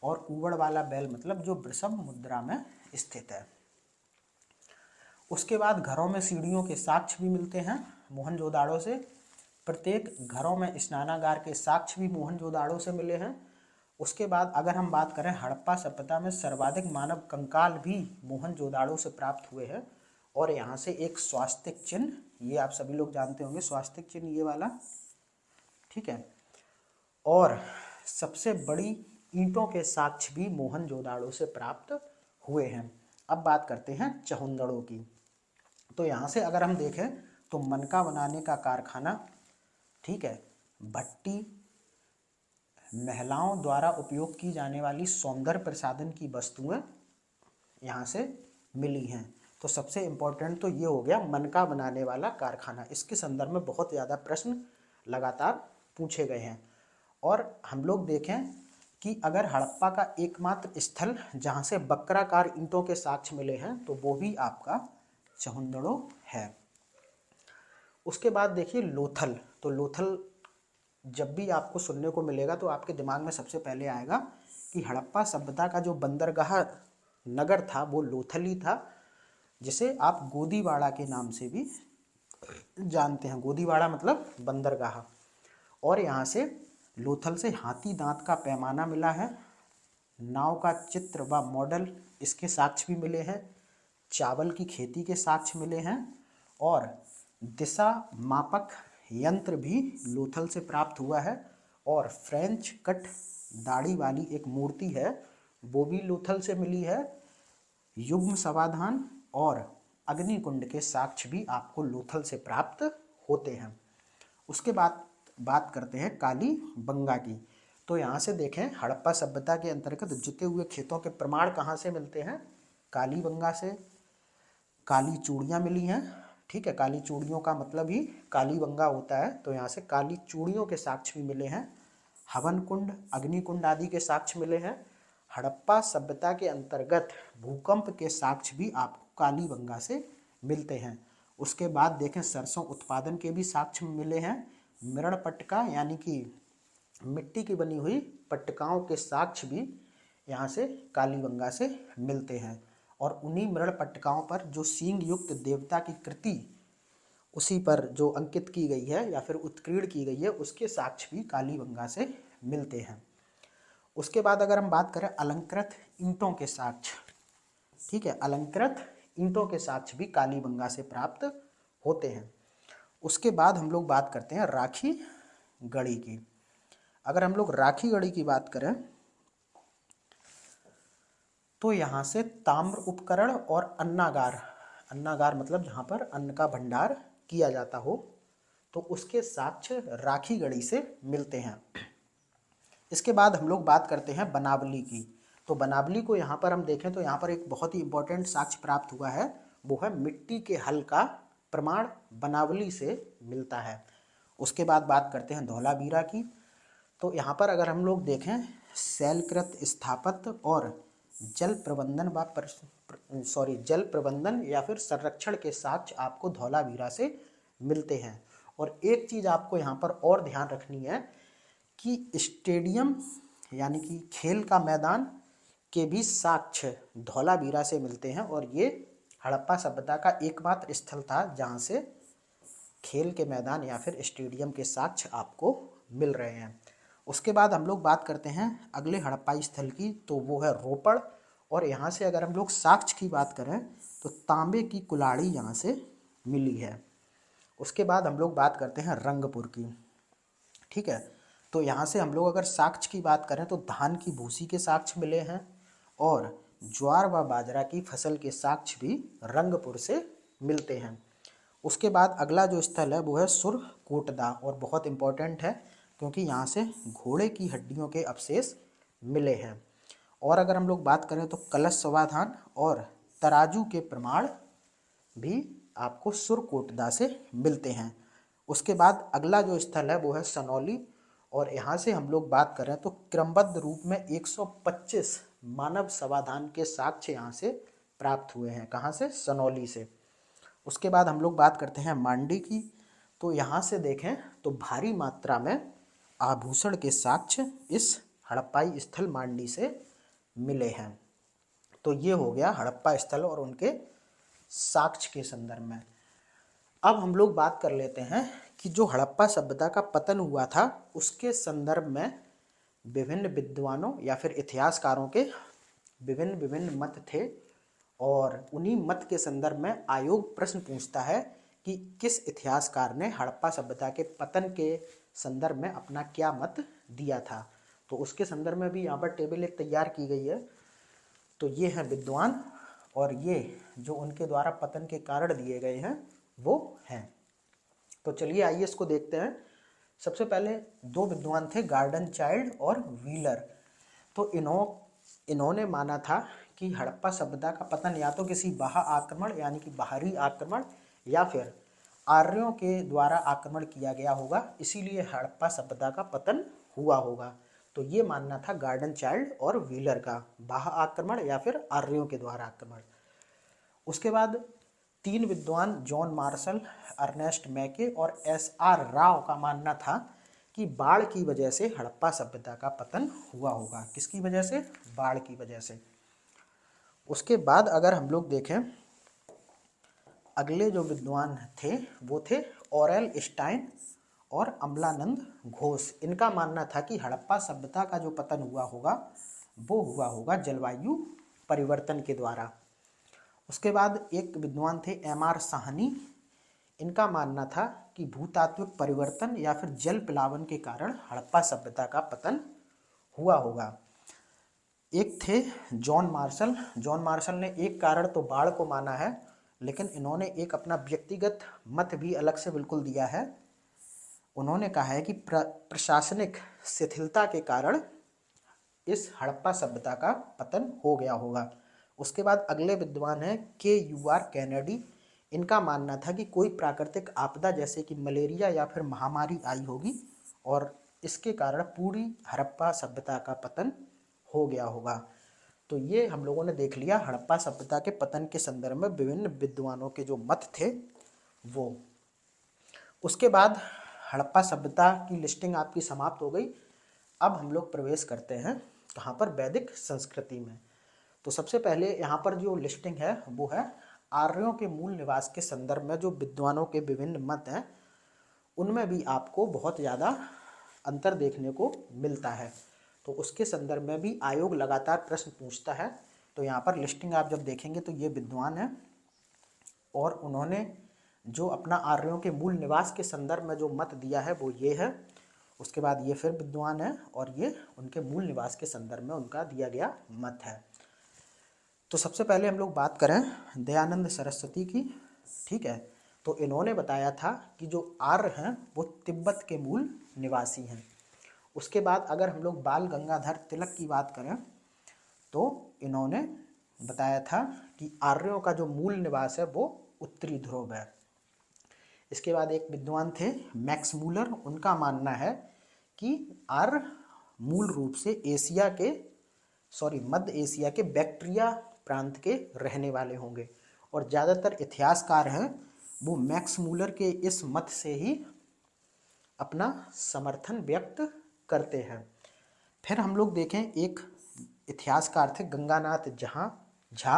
और कुवड़ वाला बैल मतलब जो वृषभ मुद्रा में स्थित है। उसके बाद घरों में सीढ़ियों के साक्ष्य भी मिलते हैं मोहनजोदाड़ो से। प्रत्येक घरों में स्नानागार के साक्ष्य भी मोहनजोदाड़ो से मिले हैं। उसके बाद अगर हम बात करें हड़प्पा सभ्यता में सर्वाधिक मानव कंकाल भी मोहनजोदाड़ो से प्राप्त हुए हैं। और यहाँ से एक स्वास्तिक चिन्ह, ये आप सभी लोग जानते होंगे स्वास्तिक चिन्ह, ये वाला, ठीक है। और सबसे बड़ी ईंटों के साक्ष्य भी मोहनजोदाड़ो से प्राप्त हुए हैं। अब बात करते हैं चहुंदड़ों की। तो यहाँ से अगर हम देखें तो मनका बनाने का कारखाना, ठीक है, भट्टी, महिलाओं द्वारा उपयोग की जाने वाली सौंदर्य प्रसाधन की वस्तुएं यहाँ से मिली हैं। तो सबसे इम्पोर्टेंट तो ये हो गया मनका बनाने वाला कारखाना। इसके संदर्भ में बहुत ज़्यादा प्रश्न लगातार पूछे गए हैं। और हम लोग देखें कि अगर हड़प्पा का एकमात्र स्थल जहाँ से वक्राकार ईंटों के साक्ष्य मिले हैं तो वो भी आपका चहुंदड़ो है। उसके बाद देखिए लोथल। तो लोथल जब भी आपको सुनने को मिलेगा तो आपके दिमाग में सबसे पहले आएगा कि हड़प्पा सभ्यता का जो बंदरगाह नगर था वो लोथल ही था, जिसे आप गोदीवाड़ा के नाम से भी जानते हैं। गोदीवाड़ा मतलब बंदरगाह। और यहाँ से लोथल से हाथी दांत का पैमाना मिला है, नाव का चित्र व मॉडल इसके साक्ष्य भी मिले हैं, चावल की खेती के साक्ष्य मिले हैं, और दिशा मापक यंत्र भी लोथल से प्राप्त हुआ है, और फ्रेंच कट दाढ़ी वाली एक मूर्ति है वो भी लोथल से मिली है। युग्म समाधान और अग्निकुंड के साक्ष्य भी आपको लोथल से प्राप्त होते हैं। उसके बाद बात करते हैं काली बंगा की। तो यहाँ से देखें, हड़प्पा सभ्यता के अंतर्गत जुते हुए खेतों के प्रमाण कहाँ से मिलते हैं? काली बंगा से। काली चूड़ियाँ मिली हैं, ठीक है, काली चूड़ियों का मतलब ही काली बंगा होता है, तो यहाँ से काली चूड़ियों के साक्ष्य भी मिले हैं। हवन कुंड, अग्निकुंड आदि के साक्ष्य मिले हैं। हड़प्पा सभ्यता के अंतर्गत भूकंप के साक्ष्य भी आपको काली बंगा से मिलते हैं। उसके बाद देखें, सरसों उत्पादन के भी साक्ष्य मिले हैं। मृण पट्टिका यानी कि मिट्टी की बनी हुई पट्टिकाओं के साक्ष्य भी यहाँ से कालीबंगा से मिलते हैं। और उन्हीं मृण पट्टिकाओं पर जो सींग युक्त देवता की कृति उसी पर जो अंकित की गई है या फिर उत्कीर्ण की गई है, उसके साक्ष्य भी कालीबंगा से मिलते हैं। उसके बाद अगर हम बात करें अलंकृत ईंटों के साक्ष्य, ठीक है, अलंकृत ईंटों के साक्ष्य भी कालीबंगा से प्राप्त होते हैं। उसके बाद हम लोग बात करते हैं राखी गढ़ी की। अगर हम लोग राखी गढ़ी की बात करें तो यहाँ से ताम्र उपकरण और अन्नागार, अन्नागार मतलब जहाँ पर अन्न का भंडार किया जाता हो, तो उसके साक्ष्य राखी गढ़ी से मिलते हैं। इसके बाद हम लोग बात करते हैं बनावली की। तो बनावली को यहाँ पर हम देखें तो यहाँ पर एक बहुत ही इंपॉर्टेंट साक्ष्य प्राप्त हुआ है, वो है मिट्टी के हल का प्रमाण बनावली से मिलता है। उसके बाद बात करते हैं धौलावीरा की। तो यहाँ पर अगर हम लोग देखें, शैलकृत स्थापत्य और जल प्रबंधन जल प्रबंधन या फिर संरक्षण के साक्ष्य आपको धौलावीरा से मिलते हैं। और एक चीज़ आपको यहाँ पर और ध्यान रखनी है कि स्टेडियम यानी कि खेल का मैदान के भी साक्ष्य धौलावीरा से मिलते हैं, और ये हड़प्पा सभ्यता का एकमात्र स्थल था जहाँ से खेल के मैदान या फिर स्टेडियम के साक्ष्य आपको मिल रहे हैं। उसके बाद हम लोग बात करते हैं अगले हड़प्पाई स्थल की, तो वो है रोपड़। और यहाँ से अगर हम लोग साक्ष्य की बात करें तो तांबे की कुल्हाड़ी यहाँ से मिली है। उसके बाद हम लोग बात करते हैं रंगपुर की, ठीक है। तो यहाँ से हम लोग अगर साक्ष्य की बात करें तो धान की भूसी के साक्ष्य मिले हैं, और ज्वार व बाजरा की फसल के साक्ष्य भी रंगपुर से मिलते हैं। उसके बाद अगला जो स्थल है वो है सुरकोटदा, और बहुत इम्पोर्टेंट है क्योंकि यहाँ से घोड़े की हड्डियों के अवशेष मिले हैं। और अगर हम लोग बात करें तो कलश समाधान और तराजू के प्रमाण भी आपको सुरकोटदा से मिलते हैं। उसके बाद अगला जो स्थल है वो है सनौली, और यहाँ से हम लोग बात करें तो क्रमबद्ध रूप में 125 मानव समाधान के साक्ष्य यहाँ से प्राप्त हुए हैं। कहाँ से? सनौली से। उसके बाद हम लोग बात करते हैं मांडी की। तो यहाँ से देखें तो भारी मात्रा में आभूषण के साक्ष्य इस हड़प्पाई स्थल मांडी से मिले हैं। तो ये हो गया हड़प्पा स्थल और उनके साक्ष्य के संदर्भ में। अब हम लोग बात कर लेते हैं कि जो हड़प्पा सभ्यता का पतन हुआ था उसके संदर्भ में विभिन्न विद्वानों या फिर इतिहासकारों के विभिन्न विभिन्न मत थे, और उन्हीं मत के संदर्भ में आयोग प्रश्न पूछता है कि किस इतिहासकार ने हड़प्पा सभ्यता के पतन के संदर्भ में अपना क्या मत दिया था। तो उसके संदर्भ में भी यहाँ पर टेबल एक तैयार की गई है। तो ये हैं विद्वान, और ये जो उनके द्वारा पतन के कारण दिए गए हैं वो हैं। तो चलिए आइए इसको देखते हैं। सबसे पहले दो विद्वान थे, गार्डन चाइल्ड और व्हीलर। तो इन्होंने माना था कि हड़प्पा सभ्यता का पतन या तो किसी बाह्य आक्रमण यानी कि बाहरी आक्रमण या फिर आर्यों के द्वारा आक्रमण किया गया होगा, इसीलिए हड़प्पा सभ्यता का पतन हुआ होगा। तो ये मानना था गार्डन चाइल्ड और व्हीलर का, बाह्य आक्रमण या फिर आर्यों के द्वारा आक्रमण। उसके बाद तीन विद्वान जॉन मार्शल, अर्नेस्ट मैके और एस.आर. राव का मानना था कि बाढ़ की वजह से हड़प्पा सभ्यता का पतन हुआ होगा। किसकी वजह से? बाढ़ की वजह से। उसके बाद अगर हम लोग देखें, अगले जो विद्वान थे वो थे ऑरेल स्टाइन और अमलानंद घोष। इनका मानना था कि हड़प्पा सभ्यता का जो पतन हुआ होगा वो हुआ होगा जलवायु परिवर्तन के द्वारा। उसके बाद एक विद्वान थे एम.आर. साहनी। इनका मानना था कि भूतात्विक परिवर्तन या फिर जल प्लावन के कारण हड़प्पा सभ्यता का पतन हुआ होगा। एक थे जॉन मार्शल। जॉन मार्शल ने एक कारण तो बाढ़ को माना है, लेकिन इन्होंने एक अपना व्यक्तिगत मत भी अलग से बिल्कुल दिया है। उन्होंने कहा है कि प्रशासनिक शिथिलता के कारण इस हड़प्पा सभ्यता का पतन हो गया होगा। उसके बाद अगले विद्वान हैं के.यू.आर. कैनेडी। इनका मानना था कि कोई प्राकृतिक आपदा जैसे कि मलेरिया या फिर महामारी आई होगी और इसके कारण पूरी हड़प्पा सभ्यता का पतन हो गया होगा। तो ये हम लोगों ने देख लिया हड़प्पा सभ्यता के पतन के संदर्भ में विभिन्न विद्वानों के जो मत थे वो। उसके बाद हड़प्पा सभ्यता की लिस्टिंग आपकी समाप्त हो गई। अब हम लोग प्रवेश करते हैं कहाँ पर? वैदिक संस्कृति में। तो सबसे पहले यहाँ पर जो लिस्टिंग है वो है आर्यों के मूल निवास के संदर्भ में जो विद्वानों के विभिन्न मत हैं उनमें भी आपको बहुत ज़्यादा अंतर देखने को मिलता है। तो उसके संदर्भ में भी आयोग लगातार प्रश्न पूछता है। तो यहाँ पर लिस्टिंग आप जब देखेंगे तो ये विद्वान हैं और उन्होंने जो अपना आर्यों के मूल निवास के संदर्भ में जो मत दिया है वो ये है। उसके बाद ये फिर विद्वान है और ये उनके मूल निवास के संदर्भ में उनका दिया गया मत है। तो सबसे पहले हम लोग बात करें दयानंद सरस्वती की, ठीक है। तो इन्होंने बताया था कि जो आर्य हैं वो तिब्बत के मूल निवासी हैं। उसके बाद अगर हम लोग बाल गंगाधर तिलक की बात करें तो इन्होंने बताया था कि आर्यों का जो मूल निवास है वो उत्तरी ध्रुव है। इसके बाद एक विद्वान थे मैक्स मूलर। उनका मानना है कि आर्य मूल रूप से मध्य एशिया के बैक्ट्रिया प्रांत के रहने वाले होंगे और ज़्यादातर इतिहासकार हैं वो मैक्स मूलर के इस मत से ही अपना समर्थन व्यक्त करते हैं। फिर हम लोग देखें एक इतिहासकार थे गंगानाथ झा।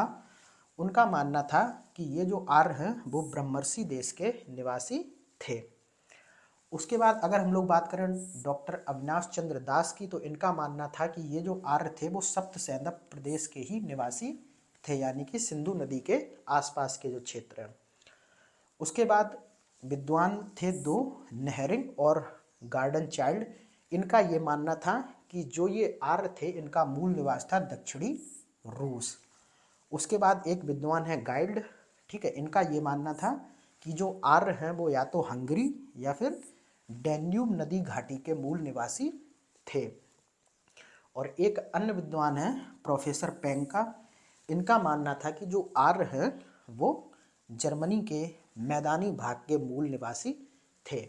उनका मानना था कि ये जो आर्य हैं वो ब्रह्मर्षि देश के निवासी थे। उसके बाद अगर हम लोग बात करें डॉक्टर अविनाश चंद्र दास की तो इनका मानना था कि ये जो आर्य थे वो सप्त सैंधव प्रदेश के ही निवासी थे, यानी कि सिंधु नदी के आसपास के जो क्षेत्र हैं। उसके बाद विद्वान थे दो नेहरिंग और गार्डन चाइल्ड। इनका ये मानना था कि जो ये आर्य थे इनका मूल निवास था दक्षिणी रूस। उसके बाद एक विद्वान है गाइल्ड, ठीक है। इनका ये मानना था कि जो आर्य हैं वो या तो हंगरी या फिर डैन्यूब नदी घाटी के मूल निवासी थे। और एक अन्य विद्वान है प्रोफेसर पेंका। इनका मानना था कि जो आर्य हैं वो जर्मनी के मैदानी भाग के मूल निवासी थे।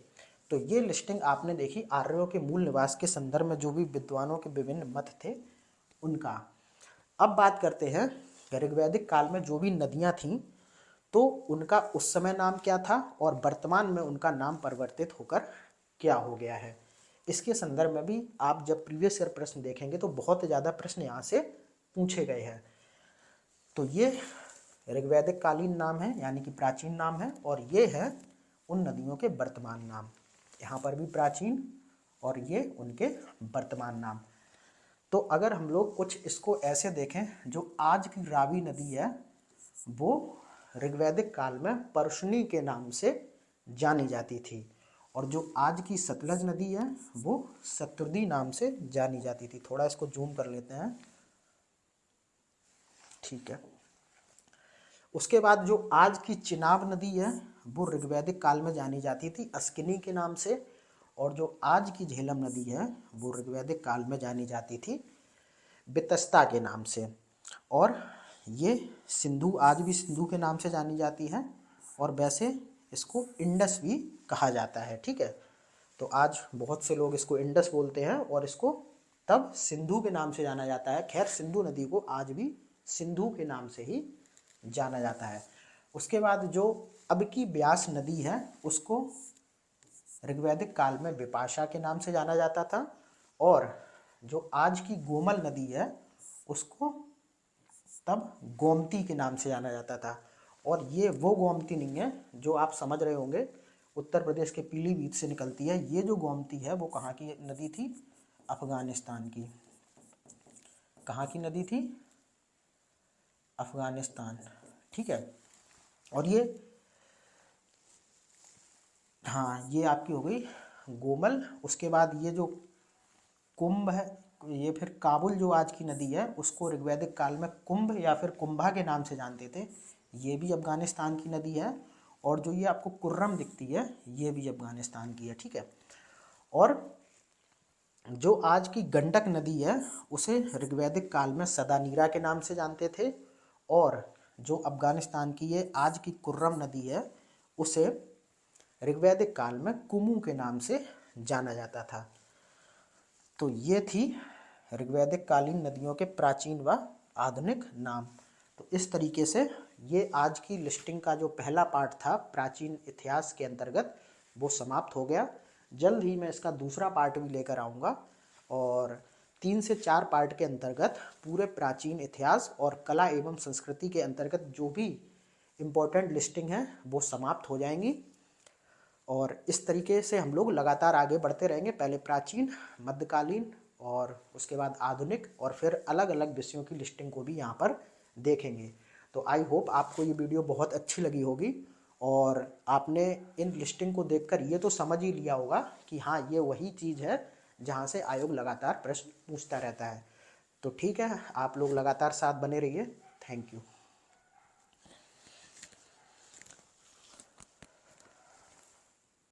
तो ये लिस्टिंग आपने देखी आर्यों के मूल निवास के संदर्भ में जो भी विद्वानों के विभिन्न मत थे उनका। अब बात करते हैं ऋग्वैदिक काल में जो भी नदियाँ थीं तो उनका उस समय नाम क्या था और वर्तमान में उनका नाम परिवर्तित होकर क्या हो गया है। इसके संदर्भ में भी आप जब प्रीवियस ईयर प्रश्न देखेंगे तो बहुत ज़्यादा प्रश्न यहाँ से पूछे गए हैं। तो ये ऋग्वैदिक कालीन नाम है यानी कि प्राचीन नाम है और ये है उन नदियों के वर्तमान नाम। यहाँ पर भी प्राचीन और ये उनके वर्तमान नाम। तो अगर हम लोग कुछ इसको ऐसे देखें, जो आज की रावी नदी है वो ऋग्वैदिक काल में परशुनी के नाम से जानी जाती थी और जो आज की सतलज नदी है वो शतुर्दी नाम से जानी जाती थी। थोड़ा इसको जूम कर लेते हैं, ठीक है। उसके बाद जो आज की चिनाब नदी है वो ऋग्वैदिक काल में जानी जाती थी अस्किनी के नाम से और जो आज की झेलम नदी है वो ऋग्वैदिक काल में जानी जाती थी बितस्ता के नाम से। और ये सिंधु आज भी सिंधु के नाम से जानी जाती है और वैसे इसको इंडस भी कहा जाता है, ठीक है। तो आज बहुत से लोग इसको इंडस बोलते हैं और इसको तब सिंधु के नाम से जाना जाता है। खैर सिंधु नदी को आज भी सिंधु के नाम से ही जाना जाता है। उसके बाद जो अब की ब्यास नदी है उसको ऋग्वैदिक काल में विपाशा के नाम से जाना जाता था, और जो आज की गोमल नदी है उसको तब गोमती के नाम से जाना जाता था। और ये वो गोमती नहीं है जो आप समझ रहे होंगे उत्तर प्रदेश के पीलीभीत से निकलती है। ये जो गोमती है वो कहाँ की नदी थी? अफगानिस्तान की। कहाँ की नदी थी? अफगानिस्तान। ठीक है। और ये, हाँ, ये आपकी हो गई गोमल। उसके बाद ये जो कुंभ है, ये फिर काबुल जो आज की नदी है उसको ऋग्वैदिक काल में कुंभ या फिर कुंभा के नाम से जानते थे। ये भी अफगानिस्तान की नदी है। और जो ये आपको कुर्रम दिखती है ये भी अफगानिस्तान की है। ठीक है। और जो आज की गंडक नदी है उसे ऋग्वैदिक काल में सदानीरा के नाम से जानते थे। और जो अफगानिस्तान की ये आज की कुर्रम नदी है उसे ऋग्वैदिक काल में कुमू के नाम से जाना जाता था। तो ये थी ऋग्वैदिक कालीन नदियों के प्राचीन व आधुनिक नाम। तो इस तरीके से ये आज की लिस्टिंग का जो पहला पार्ट था प्राचीन इतिहास के अंतर्गत वो समाप्त हो गया। जल्द ही मैं इसका दूसरा पार्ट भी लेकर आऊँगा, और 3 से 4 पार्ट के अंतर्गत पूरे प्राचीन इतिहास और कला एवं संस्कृति के अंतर्गत जो भी इम्पोर्टेंट लिस्टिंग है वो समाप्त हो जाएंगी। और इस तरीके से हम लोग लगातार आगे बढ़ते रहेंगे, पहले प्राचीन, मध्यकालीन और उसके बाद आधुनिक, और फिर अलग अलग विषयों की लिस्टिंग को भी यहाँ पर देखेंगे। तो आई होप आपको ये वीडियो बहुत अच्छी लगी होगी, और आपने इन लिस्टिंग को देखकर ये तो समझ ही लिया होगा कि हाँ ये वही चीज़ है जहाँ से आयोग लगातार प्रश्न पूछता रहता है। तो ठीक है, आप लोग लगातार साथ बने रहिए। Thank you.